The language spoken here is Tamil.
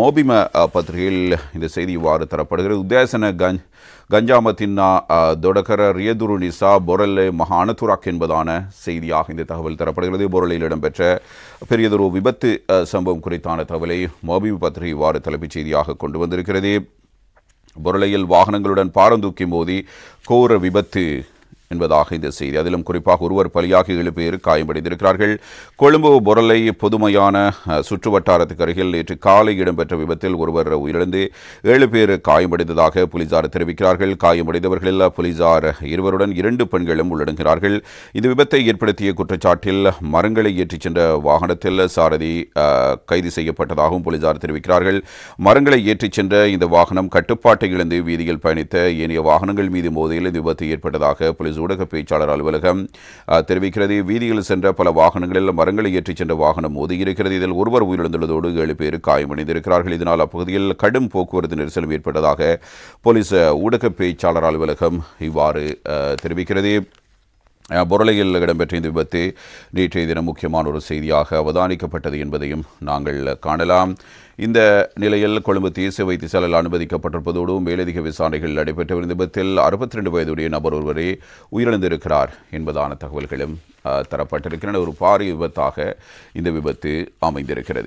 மோபிம பத்திரிகையில் இந்த செய்தி இவ்வாறு தரப்படுகிறது. உத்தேசன கஞ்சாமத்தின்னா தொடக்கர ரியதுரு நிசா பொரல்லே மகானதுராக் என்பதான செய்தியாக இந்த தகவல் தரப்படுகிறது. பொரலில் இடம்பெற்ற பெரியதொரு விபத்து சம்பவம் குறித்தான தகவலை மோபிம பத்திரிகை இவ்வாறு தலைப்புச் செய்தியாக கொண்டு வந்திருக்கிறது. பொரளையில் வாகனங்களுடன் பாரந்தூக்கி மோதி கோர விபத்து என்பதாக இந்த செய்தி. அதிலும் குறிப்பாக ஒருவர் பலியாகி 7 பேர் காயமடைந்திருக்கிறார்கள். கொழும்பு பொரலை பொதுமையான சுற்று வட்டாரத்துக்கு அருகில் நேற்று காலை இடம்பெற்ற விபத்தில் ஒருவர் உயிரிழந்து 7 பேர் காயமடைந்ததாக போலீசார் தெரிவிக்கிறார்கள். காயமடைந்தவர்களில் போலீசார் 2 2 பெண்களும் உள்ளடங்குகிறார்கள். இந்த விபத்தை ஏற்படுத்திய குற்றச்சாட்டில் மரங்களை ஏற்றிச் சென்ற வாகனத்தில் சாரதி கைது செய்யப்பட்டதாகவும் போலீசார் தெரிவிக்கிறார்கள். மரங்களை ஏற்றிச் சென்ற இந்த வாகனம் கட்டுப்பாட்டை இழந்து வீதியில் பயணித்த ஏனைய வாகனங்கள் மீது மோதியில் இந்த விபத்து ஏற்பட்டதாக போலீஸ் ஊடக பேச்சாளர் அலுவலகம் தெரிவிக்கிறது. வீதியில் சென்ற பல வாகனங்களில் மரங்களை ஏற்றிச் சென்ற வாகனம் மோதியிருக்கிறது. இதில் ஒருவர் உயிரிழந்துள்ளதோடு 7 பேர் காயமடைந்திருக்கிறார்கள். இதனால் அப்பகுதியில் கடும் போக்குவரத்து நெரிசலும் ஏற்பட்டதாக போலீஸ் ஊடக பேச்சாளர் அலுவலகம் இவ்வாறு தெரிவிக்கிறது. பொரளையில் இடம்பெற்ற இந்த விபத்து நேற்றைய தினம் முக்கியமான ஒரு செய்தியாக அவதானிக்கப்பட்டது என்பதையும் நாங்கள் காணலாம். இந்த நிலையில் கொழும்பு தேசிய வைத்தியசாலையில் அனுமதிக்கப்பட்டிருப்பதோடு மேலதிக விசாரணைகள் நடைபெற்ற விபத்தில் 62 வயதுடைய நபர் ஒருவரே உயிரிழந்திருக்கிறார் என்பதான தகவல்களும் தரப்பட்டிருக்கின்றன. ஒரு பாரிய விபத்தாக இந்த விபத்து அமைந்திருக்கிறது.